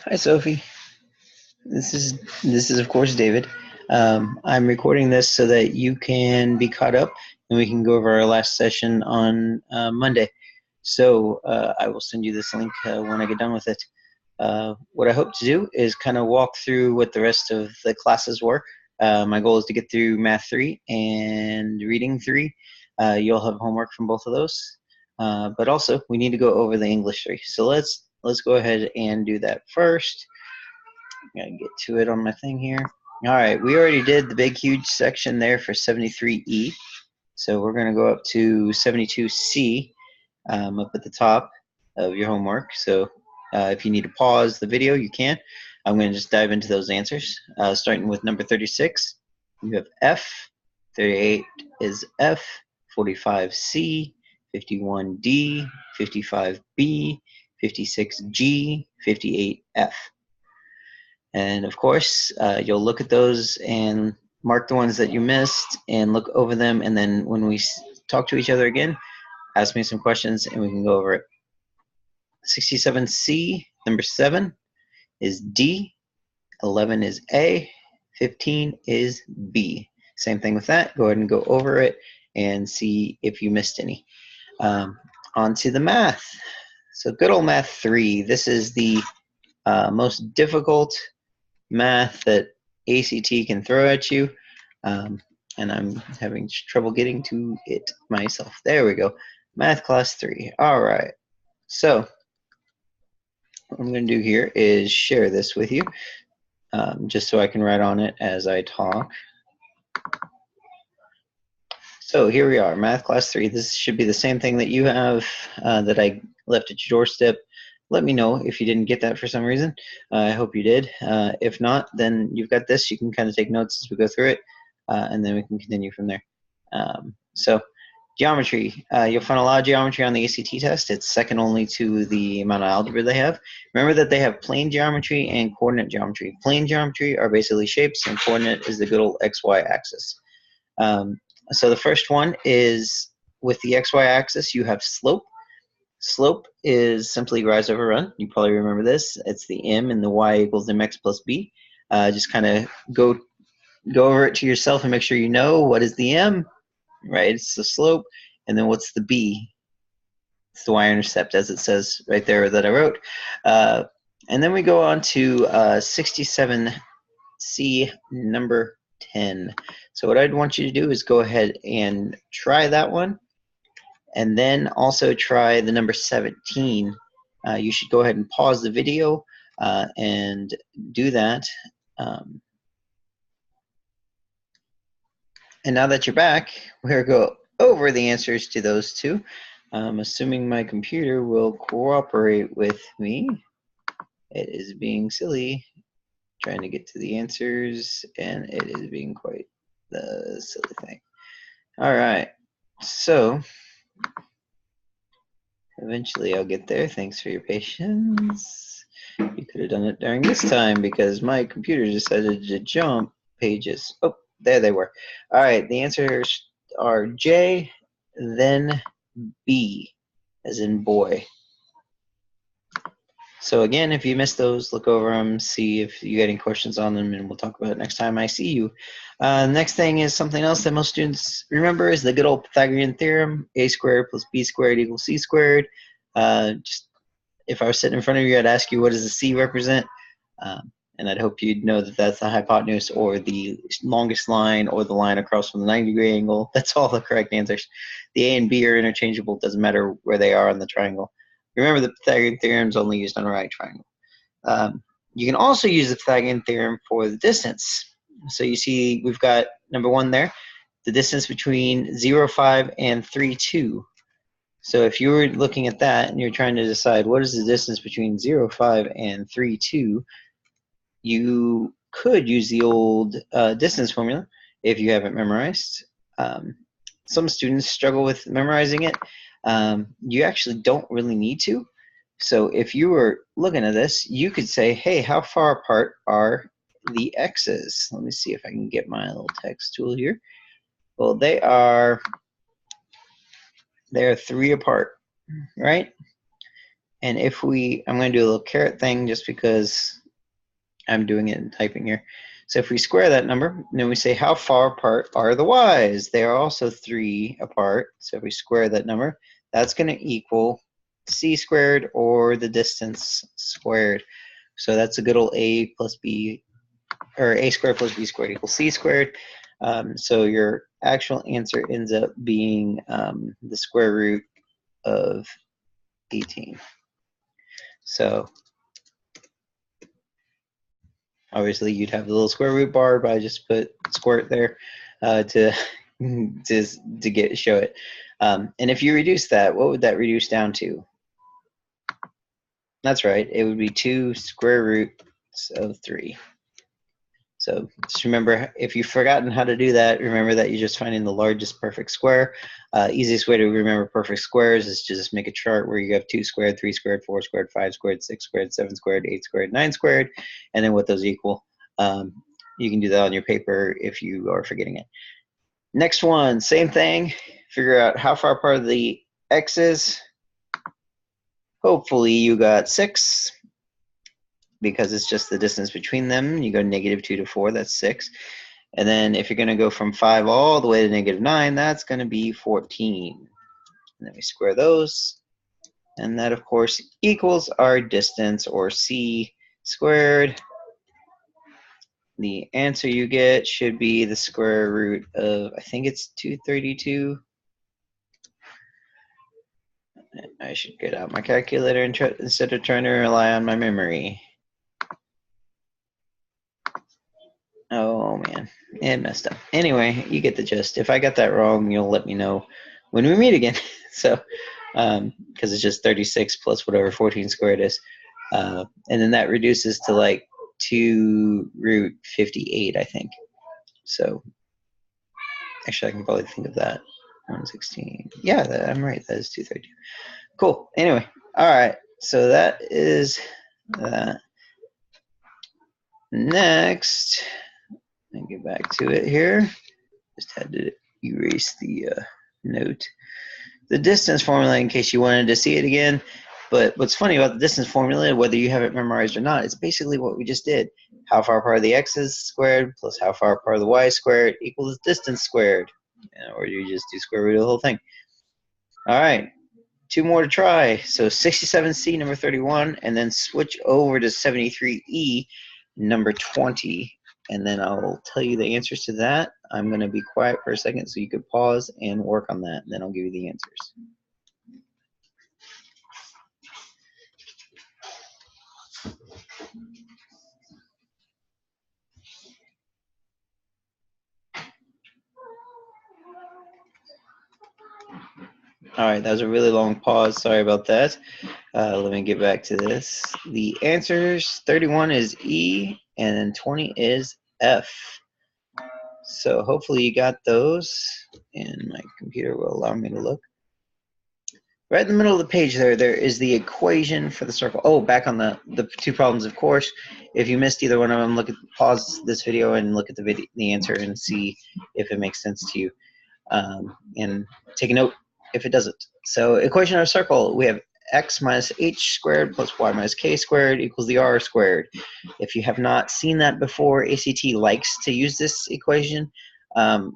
Hi, Sophie. This is of course David. I'm recording this so that you can be caught up and we can go over our last session on Monday. So I will send you this link when I get done with it. What I hope to do is kind of walk through what the rest of the classes were. My goal is to get through Math 3 and Reading 3. You'll have homework from both of those. But also, we need to go over the English 3. So let's go ahead and do that first. Gotta get to it on my thing here. All right, we already did the big, huge section there for 73E. So we're going to go up to 72C up at the top of your homework. So if you need to pause the video, you can. I'm going to just dive into those answers. Starting with number 36, you have F. 38 is F. 45C. 51D. 55B. 56G. 58F. And of course, you'll look at those and mark the ones that you missed and look over them. And then when we talk to each other again, ask me some questions and we can go over it. 67C, number 7 is D. 11 is A. 15 is B. Same thing with that. Go ahead and go over it and see if you missed any. On to the math. So good old Math 3. This is the most difficult math that ACT can throw at you, and I'm having trouble getting to it myself. There we go. Math class 3. All right. So what I'm going to do here is share this with you, just so I can write on it as I talk. So here we are, Math class 3. This should be the same thing that you have that I left at your doorstep. Let me know if you didn't get that for some reason. I hope you did. If not, then you've got this. You can kind of take notes as we go through it, and then we can continue from there. So geometry. You'll find a lot of geometry on the ACT test. It's second only to the amount of algebra they have. Remember that they have plane geometry and coordinate geometry. Plane geometry are basically shapes, and coordinate is the good old XY axis. So the first one is with the XY axis, you have slope. Slope is simply rise over run. You probably remember this. It's the m and the y equals mx plus b. Just kind of go over it to yourself and make sure you know what is the m, right? It's the slope. And then what's the b? It's the y-intercept, as it says right there that I wrote. And then we go on to 67C, number 10. So what I'd want you to do is go ahead and try that one. And then also try the number 17. You should go ahead and pause the video and do that. And now that you're back, we're going to go over the answers to those two. Assuming my computer will cooperate with me. It is being silly, trying to get to the answers, and it is being quite the silly thing. All right, so eventually I'll get there. Thanks for your patience. You could have done it during this time because my computer decided to jump pages. Oh, there they were. All right, the answers are J, then B, as in boy. So again, if you missed those, look over them, see if you get any questions on them, and we'll talk about it next time I see you. Next thing is something else that most students remember is the good old Pythagorean theorem, a squared plus b squared equals c squared. Just if I was sitting in front of you, I'd ask you what does the c represent? And I'd hope you'd know that that's the hypotenuse or the longest line or the line across from the 90-degree angle. That's all the correct answers. The a and b are interchangeable. It doesn't matter where they are on the triangle. Remember, the Pythagorean theorem is only used on a right triangle. You can also use the Pythagorean theorem for the distance. So you see we've got number 1 there, the distance between 0, 5 and 3, 2. So if you were looking at that and you're trying to decide what is the distance between 0, 5 and 3, 2, you could use the old distance formula if you haven't memorized. Some students struggle with memorizing it. You actually don't really need to. So if you were looking at this, you could say, hey, how far apart are the x's? Let me see if I can get my little text tool here. Well, they are 3 apart, right? And if I'm going to do a little caret thing just because I'm doing it and typing here. So if we square that number, then we say how far apart are the y's? They are also 3 apart. So if we square that number, that's going to equal c squared or the distance squared. So that's a good old a plus b, or a squared plus b squared equals c squared. So your actual answer ends up being the square root of 18. So obviously you'd have the little square root bar, but I just put squirt there to show it. And if you reduce that, what would that reduce down to? That's right, it would be 2 square roots of 3. So just remember, if you've forgotten how to do that, remember that you're just finding the largest perfect square. Easiest way to remember perfect squares is to just make a chart where you have 2 squared, 3 squared, 4 squared, 5 squared, 6 squared, 7 squared, 8 squared, 9 squared, and then what those equal. You can do that on your paper if you are forgetting it. Next one, same thing. Figure out how far apart the x's. Hopefully you got 6. Because it's just the distance between them. You go -2 to 4, that's 6. And then if you're going to go from 5 all the way to -9, that's going to be 14. And then we square those. And that, of course, equals our distance, or c squared. The answer you get should be the square root of, I think it's 232. I should get out my calculator and instead of trying to rely on my memory. Oh man, it messed up. Anyway, you get the gist. If I got that wrong, you'll let me know when we meet again. So, because it's just 36 plus whatever 14 squared is. And then that reduces to like 2 root 58, I think. So, actually, I can probably think of that. 116. Yeah, I'm right. That is 232. Cool. Anyway, all right. So that is that. Next, let me get back to it here. Just had to erase the note. The distance formula, in case you wanted to see it again. But what's funny about the distance formula, whether you have it memorized or not, it's basically what we just did. How far apart are the x's squared plus how far apart are the y squared equals distance squared. Or you just do square root of the whole thing. All right, 2 more to try. So 67C, number 31, and then switch over to 73E, number 20. And then I'll tell you the answers to that. I'm going to be quiet for a second so you could pause and work on that. And then I'll give you the answers. All right, that was a really long pause. Sorry about that. Let me get back to this. The answers, 31 is E, and then 20 is F. So hopefully you got those, and my computer will allow me to look. Right in the middle of the page there is the equation for the circle. Oh, back on the 2 problems, of course. If you missed either one of them, pause this video and look at the answer and see if it makes sense to you. And take a note if it doesn't. So equation of a circle, we have x minus h squared plus y minus k squared equals the r squared. If you have not seen that before, ACT likes to use this equation.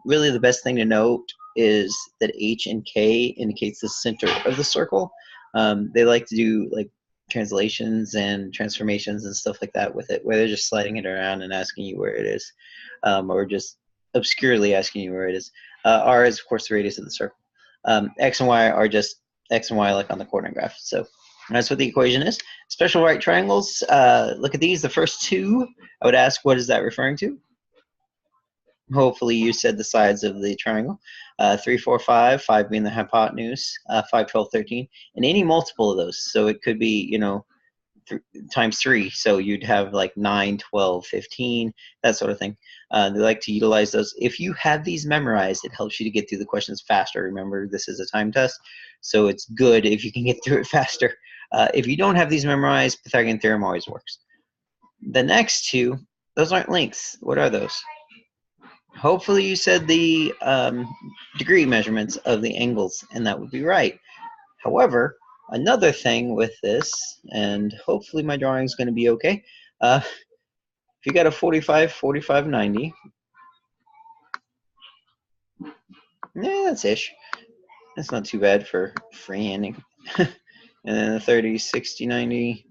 Really the best thing to note is that h and k indicates the center of the circle. They like to do like translations and transformations and stuff like that with it, where they're just sliding it around and asking you where it is, or just obscurely asking you where it is. R is, of course, the radius of the circle. X and Y are just X and Y like on the coordinate graph. So that's what the equation is. Special right triangles, look at these. The first 2, I would ask, what is that referring to? Hopefully you said the sides of the triangle. 3, 4, 5, 5 being the hypotenuse, 5, 12, 13, and any multiple of those. So it could be, you know, times 3, so you'd have like 9, 12, 15, that sort of thing. They like to utilize those. If you have these memorized, it helps you to get through the questions faster. Remember, this is a time test, so it's good if you can get through it faster. If you don't have these memorized, Pythagorean theorem always works. The next 2, those aren't lengths. What are those? Hopefully you said the degree measurements of the angles, and that would be right. However, Another thing with this, and hopefully my drawing is going to be okay. If you got a 45, 45, 90, yeah, that's ish. That's not too bad for freehanding. And then the 30, 60, 90.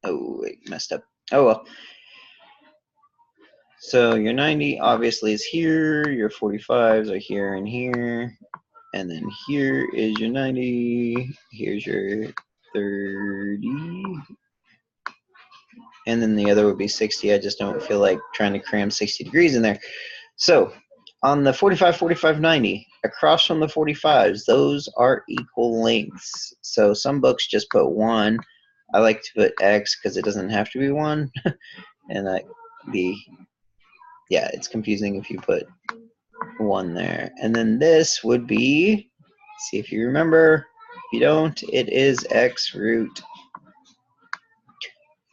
Oh, wait, messed up. Oh, well. So your 90 obviously is here, your 45s are here and here, and then here is your 90, here's your 30, and then the other would be 60. I just don't feel like trying to cram 60 degrees in there. So on the 45, 45, 90, across from the 45s, those are equal lengths. So some books just put 1. I like to put X because it doesn't have to be 1. And yeah, it's confusing if you put 1 there. And then this would be, see if you remember. If you don't, it is X root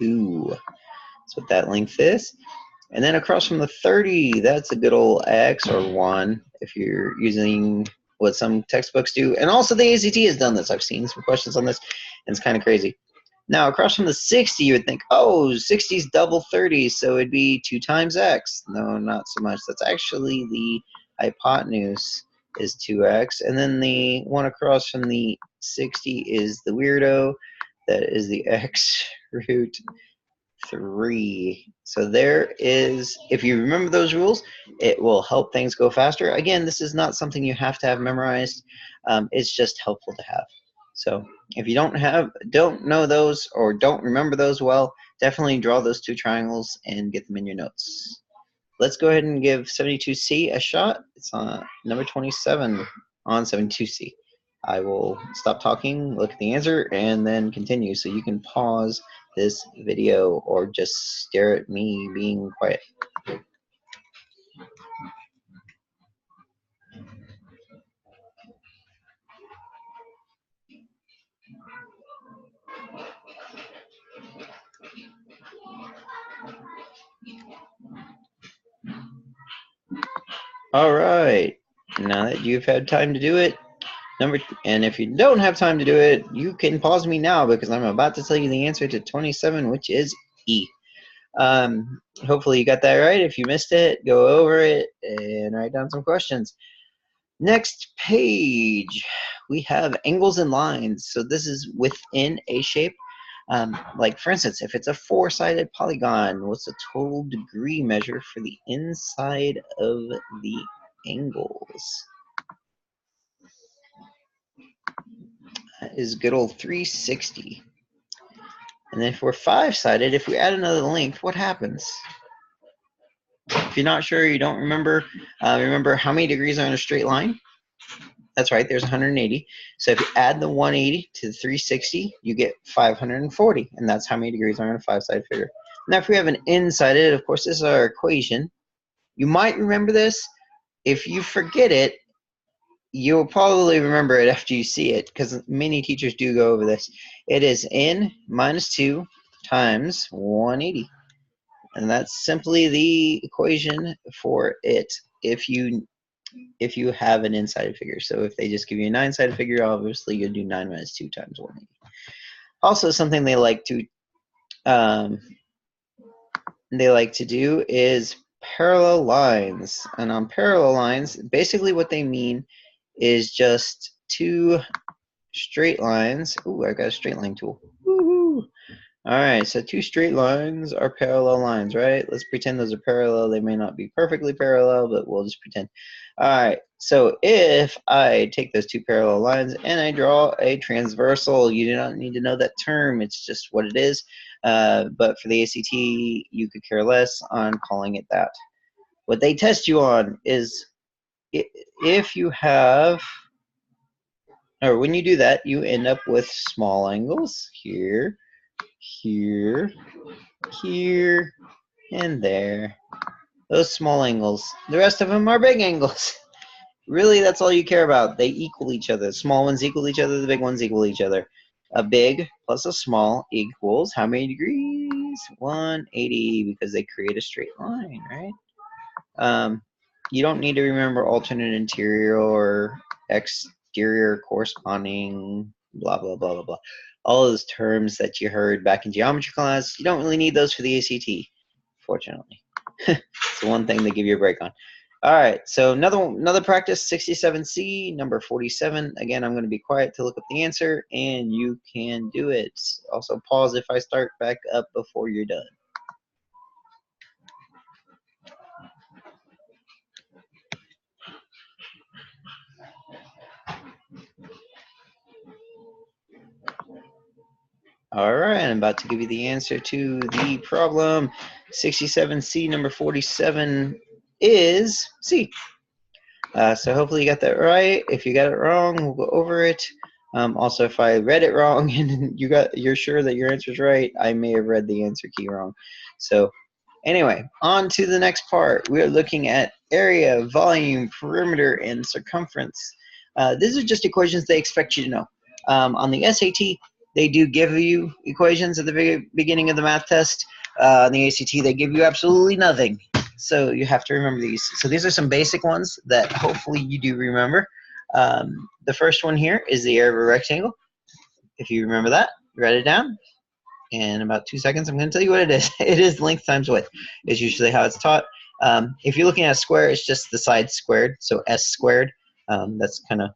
2. That's what that length is. And then across from the 30, that's a good old X or 1 if you're using what some textbooks do. And also the ACT has done this. I've seen some questions on this, and it's kind of crazy. Now, across from the 60, you would think, oh, 60 is double 30, so it'd be 2 times X. No, not so much. That's actually the hypotenuse is 2X. And then the one across from the 60 is the weirdo. That is the X root 3. So there is, if you remember those rules, it will help things go faster. Again, this is not something you have to have memorized. It's just helpful to have. So if you don't know those or don't remember those well, definitely draw those 2 triangles and get them in your notes. Let's go ahead and give 72C a shot. It's on number 27 on 72C. I will stop talking, look at the answer, and then continue. So you can pause this video or just stare at me being quiet. All right, now that you've had time to do it, and if you don't have time to do it, you can pause me now because I'm about to tell you the answer to 27, which is E. Hopefully you got that right. If you missed it, go over it and write down some questions. Next page, we have angles and lines. So this is within a shape. Like for instance, if it's a 4-sided polygon, what's the total degree measure for the inside of the angles? That is good old 360. And then if we're 5-sided, if we add another length, what happens? If you're not sure, you don't remember, remember how many degrees are in a straight line? That's right, there's 180. So if you add the 180 to the 360, you get 540, and that's how many degrees are in a 5-sided figure. Now if we have an n-sided, of course this is our equation. You might remember this. If you forget it, you'll probably remember it after you see it, because many teachers do go over this. It is n minus 2 times 180. And that's simply the equation for it if you have an n-sided figure. So if they just give you a 9-sided figure, obviously you'll do 9 minus 2 times 180. Also, something they like to do is parallel lines. And on parallel lines, basically what they mean is just 2 straight lines. Ooh, I got a straight line tool. Woohoo! All right, so 2 straight lines are parallel lines, right? Let's pretend those are parallel. They may not be perfectly parallel, but we'll just pretend. All right, so if I take those 2 parallel lines and I draw a transversal, you do not need to know that term. It's just what it is. But for the ACT, you could care less on calling it that. What they test you on is if you have, or when you do that, you end up with small angles here, here, here, and there. Those small angles. The rest of them are big angles. Really, that's all you care about. They equal each other. Small ones equal each other. The big ones equal each other. A big plus a small equals how many degrees? 180, because they create a straight line, right? You don't need to remember alternate interior or exterior corresponding blah, blah, blah, blah, blah. All those terms that you heard back in geometry class, you don't really need those for the ACT, fortunately. It's the one thing they give you a break on. All right, so another practice, 67C, number 47. Again, I'm going to be quiet to look up the answer, and you can do it. Also, pause if I start back up before you're done. All right, I'm about to give you the answer to the problem. 67C, number 47 is C. So hopefully you got that right. If you got it wrong, we'll go over it. Also, if I read it wrong and you're sure that your answer is right, I may have read the answer key wrong. So anyway, on to the next part. We are looking at area, volume, perimeter, and circumference. These are just equations they expect you to know. On the SAT, they do give you equations at the beginning of the math test. On the ACT, they give you absolutely nothing. So you have to remember these. So these are some basic ones that hopefully you do remember. The first one here is the area of a rectangle. If you remember that, write it down. In about 2 seconds, I'm going to tell you what it is. It is length times width. Is usually how it's taught. If you're looking at a square, it's just the side squared, so s squared. That's kind of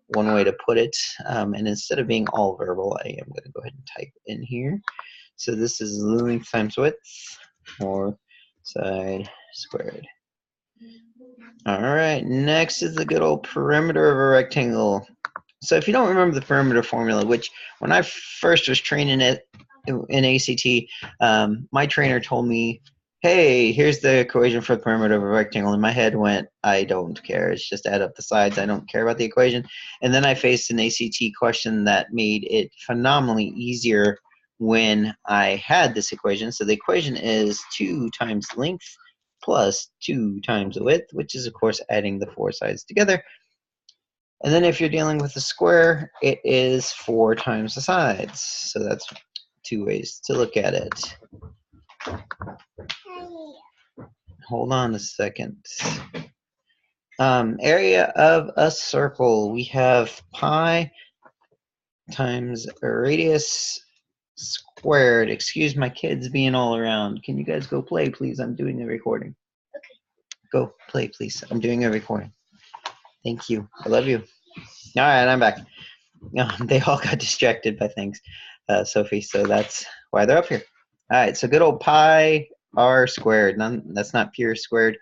one way to put it. And instead of being all verbal, I am going to go ahead and type in here. So this is length times width, or side squared. All right, next is the good old perimeter of a rectangle. So if you don't remember the perimeter formula, which when I first was training it in ACT, my trainer told me, hey, here's the equation for the perimeter of a rectangle. And my head went, I don't care. It's just add up the sides. I don't care about the equation. And then I faced an ACT question that made it phenomenally easier when I had this equation. So the equation is 2 times length plus 2 times the width, which is, of course, adding the 4 sides together. And then if you're dealing with a square, it is 4 times the sides. So that's 2 ways to look at it. Hold on a second. Area of a circle. We have pi times radius squared. Excuse my kids being all around. Can you guys go play, please? I'm doing a recording. Okay. Go play, please. I'm doing a recording. Thank you. I love you. All right, I'm back. They all got distracted by things, Sophie, so that's why they're up here. All right, so good old pi r squared. That's not pure squared.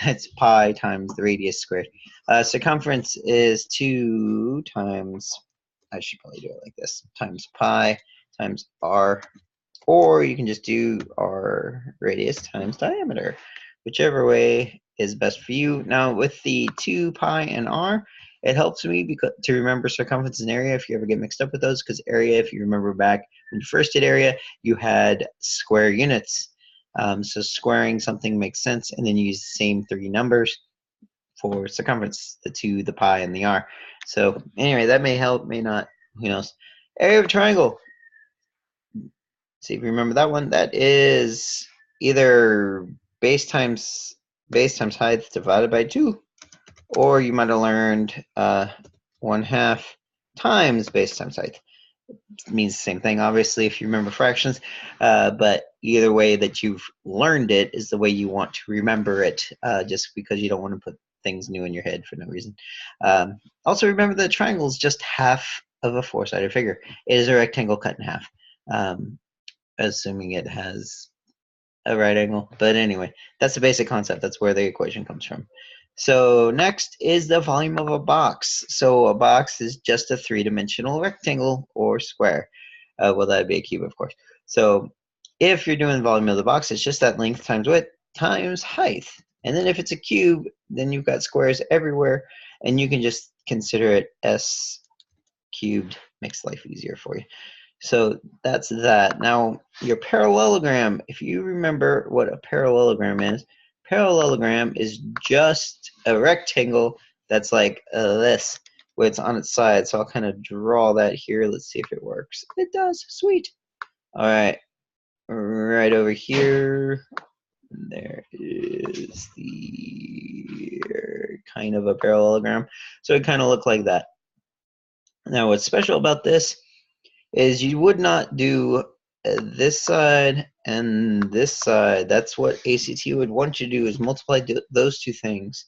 That's pi times the radius squared. Circumference is 2 times, I should probably do it like this, times pi times r, or you can just do r radius times diameter, whichever way is best for you. Now with the 2 pi and r, it helps me to remember circumference and area if you ever get mixed up with those, because area, if you remember back when you first did area, you had square units. So squaring something makes sense, and then you use the same 3 numbers for circumference, the 2, the pi, and the r. So anyway, that may help, may not, who knows. Area of a triangle. See if you remember that one. That is either base times height divided by 2. Or you might have learned 1/2 times base times height. It means the same thing, obviously, if you remember fractions. But either way that you've learned it is the way you want to remember it, just because you don't want to put things new in your head for no reason. Also, remember that triangle is just half of a 4-sided figure. It is a rectangle cut in half, assuming it has a right angle. But anyway, that's the basic concept. That's where the equation comes from. So next is the volume of a box. So a box is just a 3-dimensional rectangle or square. Well, that'd be a cube, of course. So if you're doing the volume of the box, it's just that length times width times height. And then if it's a cube, then you've got squares everywhere, and you can just consider it s cubed. Makes life easier for you. So that's that. Now, your parallelogram, if you remember what a parallelogram is, parallelogram is just a rectangle that's like this, where it's on its side. So I'll kind of draw that here. Let's see if it works. It does. Sweet. All right. Right over here, there is the kind of a parallelogram. So it kind of looked like that. Now, what's special about this is you would not do this side and this side. That's what ACT would want you to do, is multiply those two things.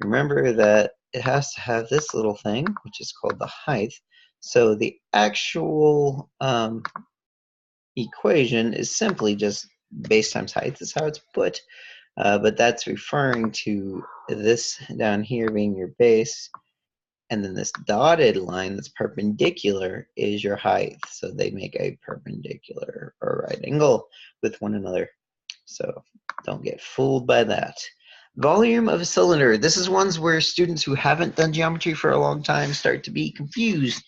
Remember that it has to have this little thing, which is called the height. So the actual equation is simply just base times height. That's how it's put. But that's referring to this down here being your base, and then this dotted line that's perpendicular is your height. So they make a perpendicular or right angle with one another. So don't get fooled by that. Volume of a cylinder. This is ones where students who haven't done geometry for a long time start to be confused.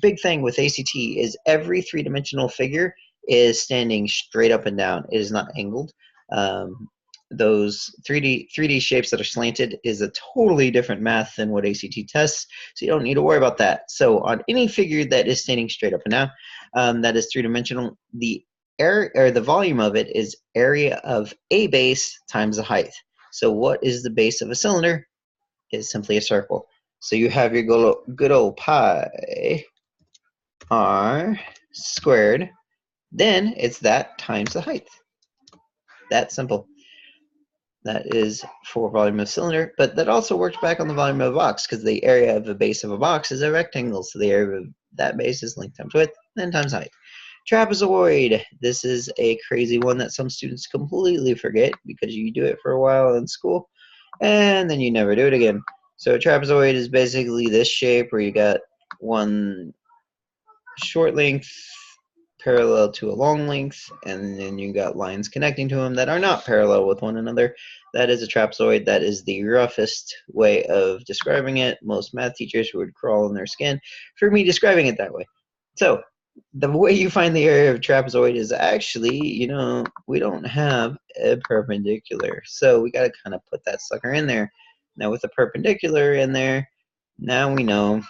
Big thing with ACT is every three-dimensional figure is standing straight up and down. It is not angled. Those 3D shapes that are slanted is a totally different math than what ACT tests, so you don't need to worry about that. So on any figure that is standing straight up and down, that is three-dimensional, the area or the volume of it is area of a base times the height. So what is the base of a cylinder? It's simply a circle. So you have your good old pi r squared. Then it's that times the height. That simple. That is for volume of cylinder, but that also works back on the volume of a box, because the area of the base of a box is a rectangle, so the area of that base is length times width, then times height. Trapezoid. This is a crazy one that some students completely forget because you do it for a while in school, and then you never do it again. So a trapezoid is basically this shape where you got one short length parallel to a long length, and then you got lines connecting to them that are not parallel with one another. That is a trapezoid. That is the roughest way of describing it. Most math teachers would crawl in their skin for me describing it that way. So the way you find the area of trapezoid is actually, we don't have a perpendicular, so we got to kind of put that sucker in there. Now with the perpendicular in there, now we know,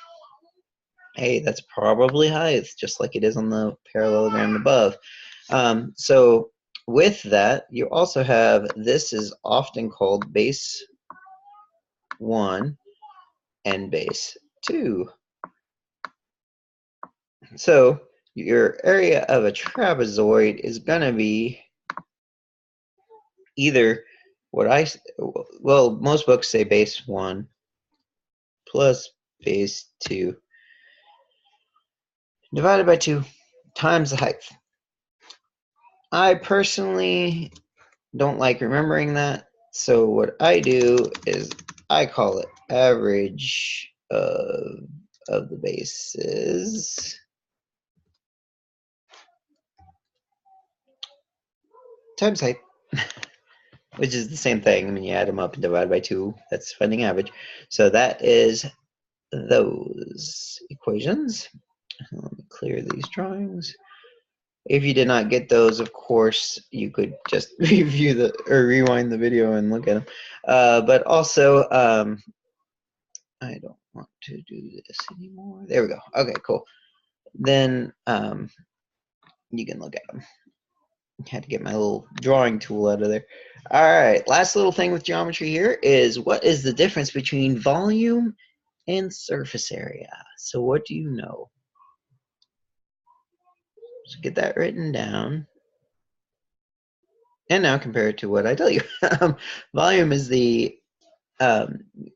hey, that's probably height, just like it is on the parallelogram above. So with that, you also have, this is often called base 1 and base 2. So your area of a trapezoid is going to be either most books say base 1 plus base 2 divided by 2 times the height. I personally don't like remembering that, so what I do is I call it average of the bases times height, which is the same thing. I mean, you add them up and divide by 2, that's finding average. So that is those equations. Let me clear these drawings. If you did not get those, of course, you could just review or rewind the video and look at them. But also, I don't want to do this anymore. There we go. Okay, cool. Then you can look at them. Had to get my little drawing tool out of there. All right, last little thing with geometry here is, what is the difference between volume and surface area? So what do you know? So get that written down. And now compare it to what I tell you. Volume is the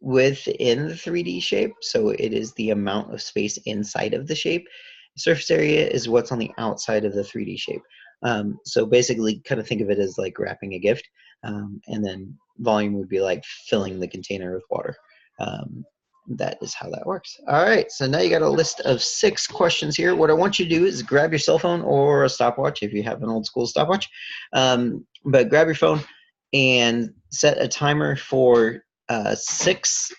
within the 3D shape, so it is the amount of space inside of the shape. Surface area is what's on the outside of the 3D shape. So basically, kind of think of it as like wrapping a gift, and then volume would be like filling the container with water. That is how that works. All right, so now you got a list of 6 questions here. What I want you to do is grab your cell phone or a stopwatch if you have an old school stopwatch. But grab your phone and set a timer for 6.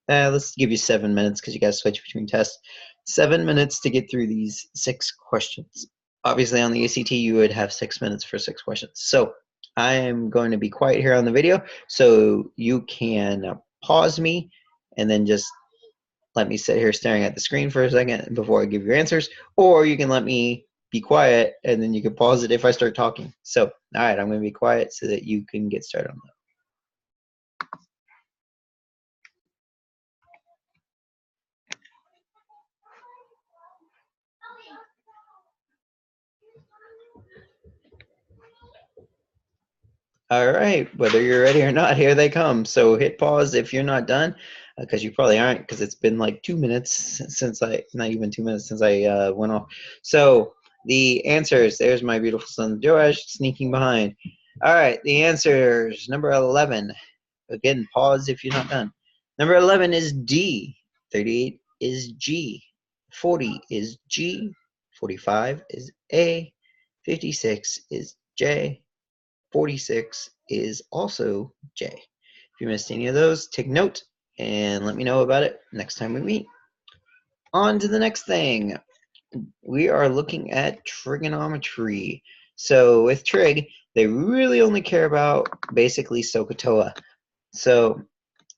Let's give you 7 minutes because you got to switch between tests. 7 minutes to get through these 6 questions. Obviously, on the ACT, you would have 6 minutes for 6 questions. So I am going to be quiet here on the video, so you can pause me and then just let me sit here staring at the screen for a second before I give your answers, or you can let me be quiet and then you can pause it if I start talking. So, all right, I'm going to be quiet so that you can get started on that. All right, whether you're ready or not, here they come. So hit pause if you're not done, because you probably aren't, because it's been like 2 minutes since not even 2 minutes since I went off. So the answers, there's my beautiful son Joash sneaking behind. All right, the answers, number 11. Again, pause if you're not done. Number 11 is D. 38 is G. 40 is G. 45 is A. 56 is J. 46 is also J. If you missed any of those, take note and let me know about it next time we meet. On to the next thing. We are looking at trigonometry. So with trig, they really only care about basically SOHCAHTOA. So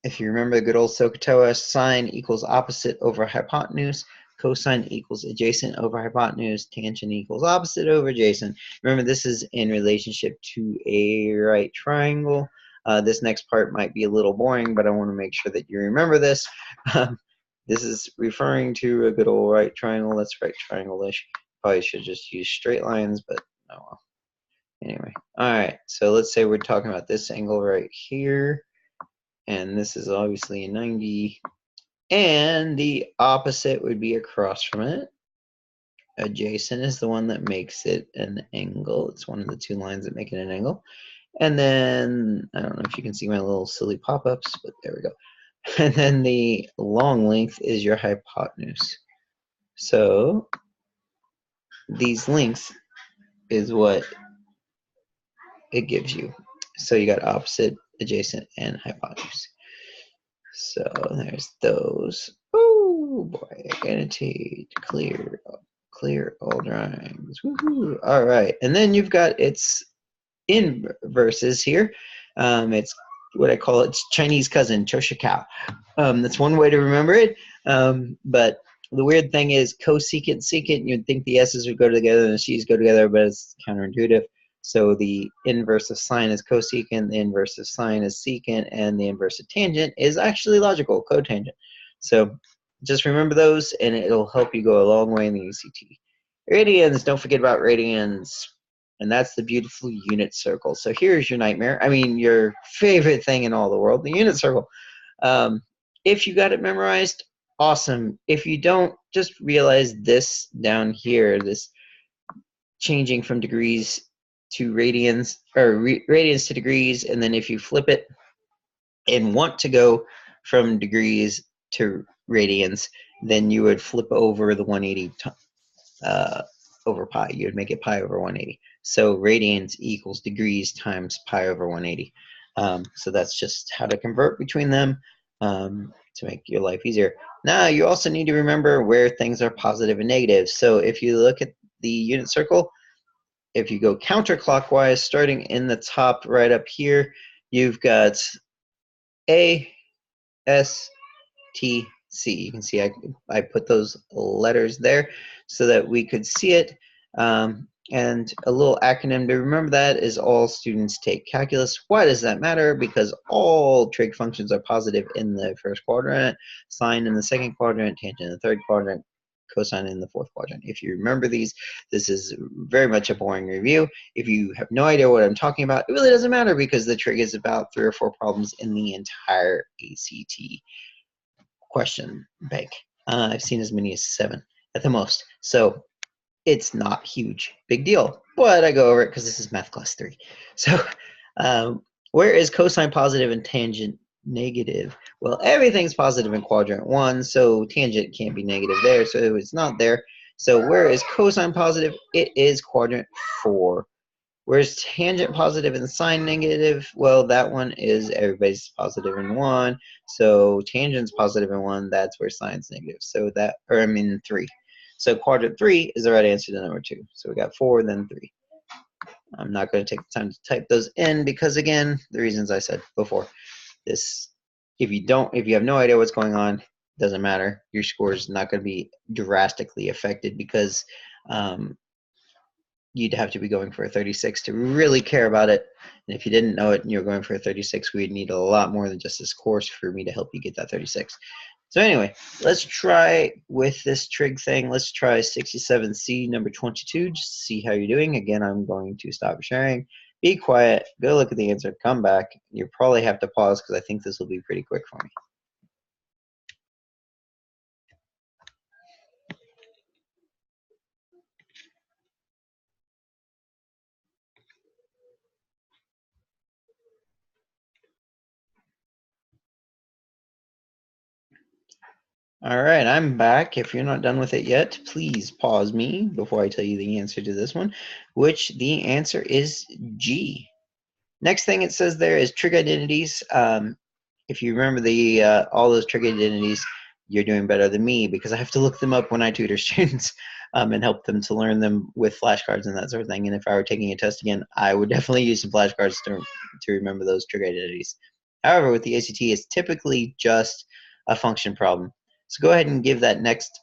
if you remember the good old SOHCAHTOA, sine equals opposite over hypotenuse, cosine equals adjacent over hypotenuse, tangent equals opposite over adjacent. Remember, this is in relationship to a right triangle. This next part might be a little boring, but I want to make sure that you remember this. This is referring to a good old right triangle. That's right triangle-ish. Probably should just use straight lines, but oh well. Anyway, all right, so let's say we're talking about this angle right here, and this is obviously a 90, and the opposite would be across from it. Adjacent is the one that makes it an angle. It's one of the two lines that make it an angle. And then, I don't know if you can see my little silly pop-ups, but there we go. And then the long length is your hypotenuse. So these lengths is what it gives you. So you got opposite, adjacent, and hypotenuse. So there's those. Oh boy, annotate, clear all drawings. Woohoo! All right, and then you've got its inverses here. It's what I call its Chinese cousin, Choshikao. That's one way to remember it. But the weird thing is cosecant, secant, you'd think the S's would go together and the C's go together, but it's counterintuitive. So the inverse of sine is cosecant, the inverse of sine is secant, and the inverse of tangent is actually logical, cotangent. So just remember those, and it'll help you go a long way in the ECT. Radians, don't forget about radians. And that's the beautiful unit circle. So here's your nightmare. I mean, your favorite thing in all the world, the unit circle. If you got it memorized, awesome. If you don't, just realize this down here, this changing from degrees to radians, or radians to degrees, and then if you flip it and want to go from degrees to radians, then you would flip over the 180 over pi. You would make it pi over 180. So radians equals degrees times pi over 180. So that's just how to convert between them to make your life easier. Now you also need to remember where things are positive and negative. So if you look at the unit circle, if you go counterclockwise, starting in the top right up here, you've got A, S, T, C. You can see I put those letters there so that we could see it. And a little acronym to remember that is all students take calculus. Why does that matter? Because all trig functions are positive in the first quadrant, sine in the second quadrant, tangent in the third quadrant, cosine in the fourth quadrant. If you remember these, this is very much a boring review. If you have no idea what I'm talking about, it really doesn't matter because the trig is about 3 or 4 problems in the entire ACT question bank. I've seen as many as 7 at the most. So it's not huge, big deal. But I go over it because this is math class 3. So where is cosine positive and tangent negative? Well, everything's positive in quadrant 1, so tangent can't be negative there, so it's not there. So where is cosine positive? It is quadrant 4. Where's tangent positive and sine negative? Well, that one is everybody's positive in 1. So tangent's positive in 1, that's where sine's negative. So that, or I mean 3. So quadrant 3 is the right answer to number 2. So we got 4, then 3. I'm not going to take the time to type those in because, again, the reasons I said before. This, if you have no idea what's going on, doesn't matter. Your score is not going to be drastically affected because you'd have to be going for a 36 to really care about it. And if you didn't know it and you're going for a 36, we'd need a lot more than just this course for me to help you get that 36. So anyway, let's try with this trig thing. Let's try 67C number 22, just to see how you're doing. Again, I'm going to stop sharing Be quiet, go look at the answer, come back. You probably have to pause because I think this will be pretty quick for me. All right, I'm back. If you're not done with it yet, please pause me before I tell you the answer to this one, which the answer is G. Next thing it says there is trig identities. If you remember the all those trig identities, you're doing better than me because I have to look them up when I tutor students and help them to learn them with flashcards and that sort of thing. And if I were taking a test again, I would definitely use some flashcards to remember those trig identities. However, with the ACT, it's typically just a function problem. So go ahead and give that next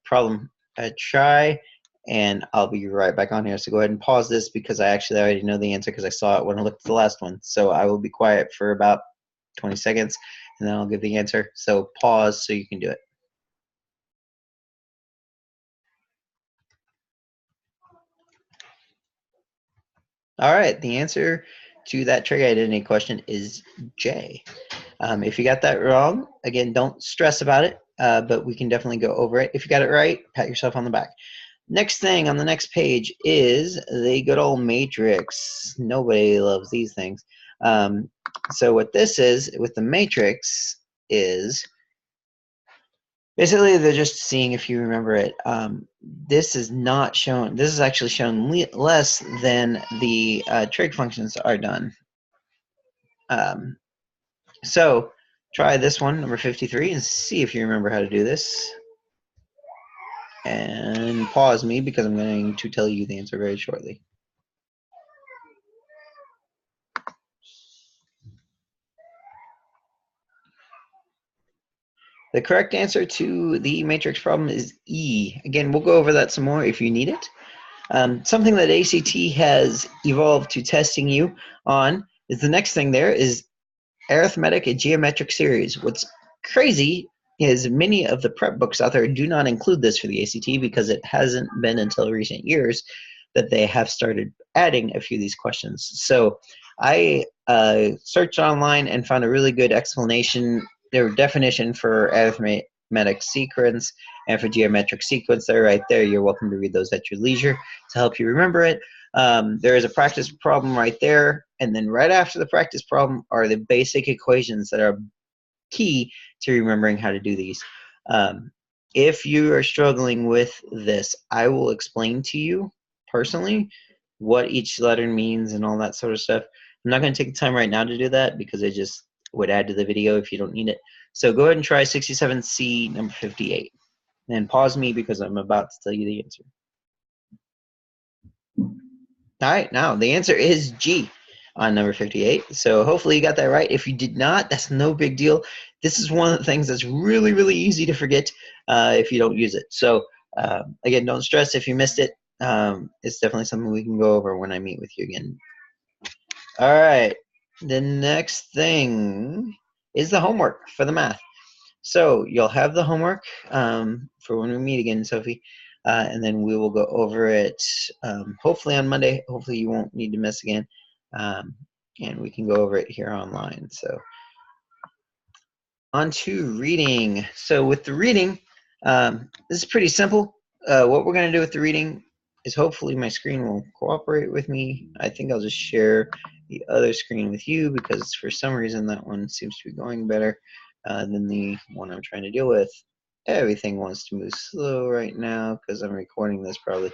problem a try, and I'll be right back on here. So go ahead and pause this because I actually already know the answer because I saw it when I looked at the last one. So I will be quiet for about 20 seconds, and then I'll give the answer. So pause so you can do it. All right, the answer to that trig identity question is J. If you got that wrong, again, don't stress about it, but we can definitely go over it. If you got it right, pat yourself on the back. Next thing on the next page is the good old matrix. Nobody loves these things. So what this is with the matrix is basically they're just seeing if you remember it. This is not shown. This is actually shown less than the trig functions are done. So try this one, number 53, and see if you remember how to do this. And pause me because I'm going to tell you the answer very shortly. The correct answer to the matrix problem is E. Again, we'll go over that some more if you need it. Something that ACT has evolved to testing you on is the next thing there is arithmetic and geometric series. What's crazy is many of the prep books out there do not include this for the ACT because it hasn't been until recent years that they have started adding a few of these questions. So I searched online and found a really good explanation, their definition for arithmetic sequence and for geometric sequence. They're right there. You're welcome to read those at your leisure to help you remember it. There is a practice problem right there, and then right after the practice problem are the basic equations that are key to remembering how to do these. If you are struggling with this, I will explain to you personally what each letter means and all that sort of stuff. I'm not going to take the time right now to do that because it just would add to the video if you don't need it. So go ahead and try 67C number 58. And pause me because I'm about to tell you the answer. All right, now the answer is G on number 58. So hopefully you got that right. If you did not, that's no big deal. This is one of the things that's really, really easy to forget if you don't use it. So again, don't stress if you missed it. It's definitely something we can go over when I meet with you again. All right, the next thing is the homework for the math. So you'll have the homework for when we meet again, Sophie, and then we will go over it hopefully on Monday. Hopefully you won't need to miss again, and we can go over it here online. So on to reading. So with the reading, this is pretty simple. What we're going to do with the reading is hopefully my screen will cooperate with me. I think I'll just share the other screen with you because for some reason that one seems to be going better than the one I'm trying to deal with. Everything wants to move slow right now because I'm recording this probably.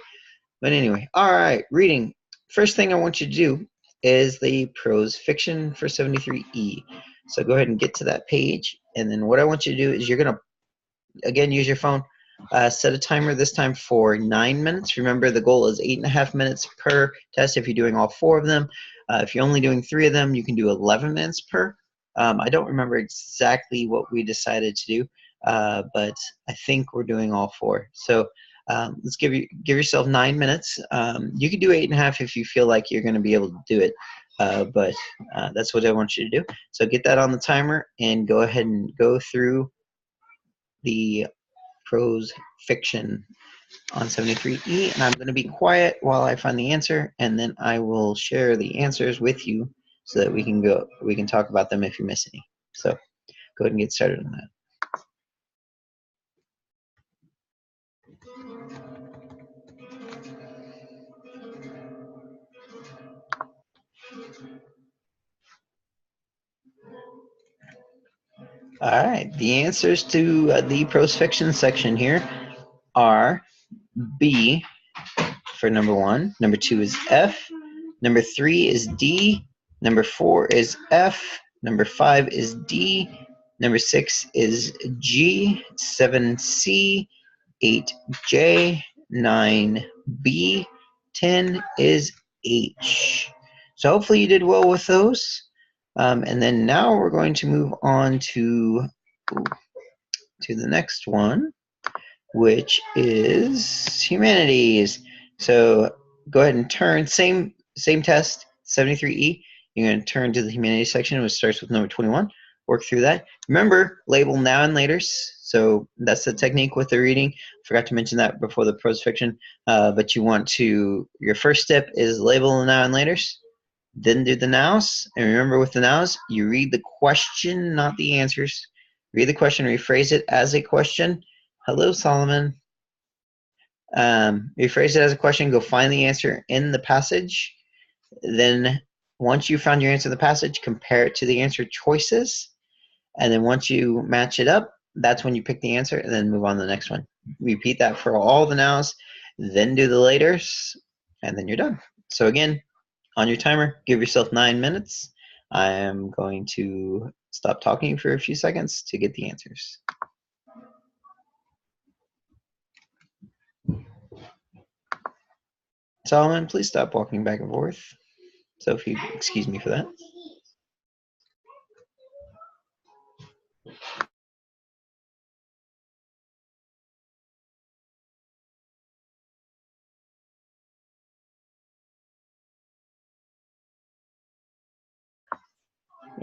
But anyway, all right, reading. First thing I want you to do is the prose fiction for 73E. So go ahead and get to that page. And then what I want you to do is you're going to, again, use your phone. Set a timer this time for 9 minutes. Remember, the goal is 8.5 minutes per test if you're doing all 4 of them. If you're only doing 3 of them, you can do 11 minutes per. I don't remember exactly what we decided to do, but I think we're doing all 4. So let's give yourself 9 minutes. You can do 8.5 if you feel like you're going to be able to do it, but that's what I want you to do. So get that on the timer and go ahead and go through the prose fiction on 73E, and I'm going to be quiet while I find the answer, and then I will share the answers with you so that we can talk about them if you miss any. So go ahead and get started on that. All right, the answers to the prose fiction section here are B for number 1, number 2 is F, number 3 is D, number 4 is F, number 5 is D, number 6 is G, 7 C, 8 J, 9 B, 10 is H. So hopefully you did well with those. And then now we're going to move on to the next one, which is humanities. So go ahead and turn, same test, 73E. You're going to turn to the humanities section, which starts with number 21. Work through that. Remember, label now and laters. So that's the technique with the reading. Forgot to mention that before the prose fiction. But you want to, your first step is label the now and laters. Then do the nows. And remember with the nows, you read the question, not the answers. Read the question, rephrase it as a question. Hello, Solomon. Rephrase it as a question, go find the answer in the passage. Then once you found your answer in the passage, compare it to the answer choices. And then once you match it up, that's when you pick the answer and then move on to the next one. Repeat that for all the nows, then do the laters, and then you're done. So again, on your timer, give yourself 9 minutes. I am going to stop talking for a few seconds to get the answers. Solomon, please stop walking back and forth. So if you excuse me for that.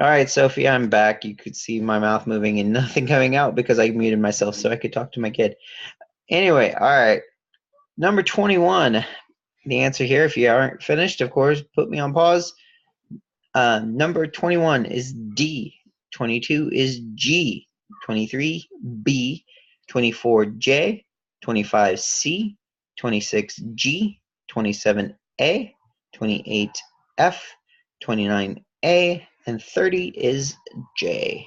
All right, Sophie, I'm back. You could see my mouth moving and nothing coming out because I muted myself so I could talk to my kid. Anyway, all right. Number 21. The answer here, if you aren't finished, of course, put me on pause. Number 21 is D. 22 is G. 23 B. 24 J. 25 C. 26 G. 27 A. 28 F. 29 A. And 30 is J.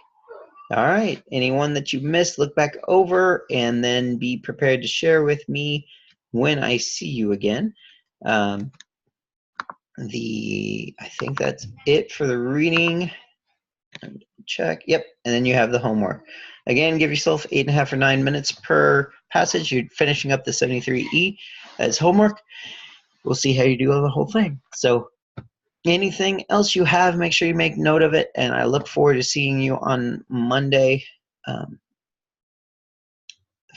All right. Anyone that you missed, look back over and then be prepared to share with me when I see you again. I think that's it for the reading. Check. Yep. And then you have the homework. Again, give yourself 8.5 or 9 minutes per passage. You're finishing up the 73E as homework. We'll see how you do on the whole thing. So anything else you have, make sure you make note of it. And I look forward to seeing you on Monday, the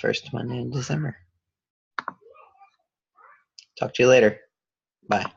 first Monday in December. Talk to you later. Bye.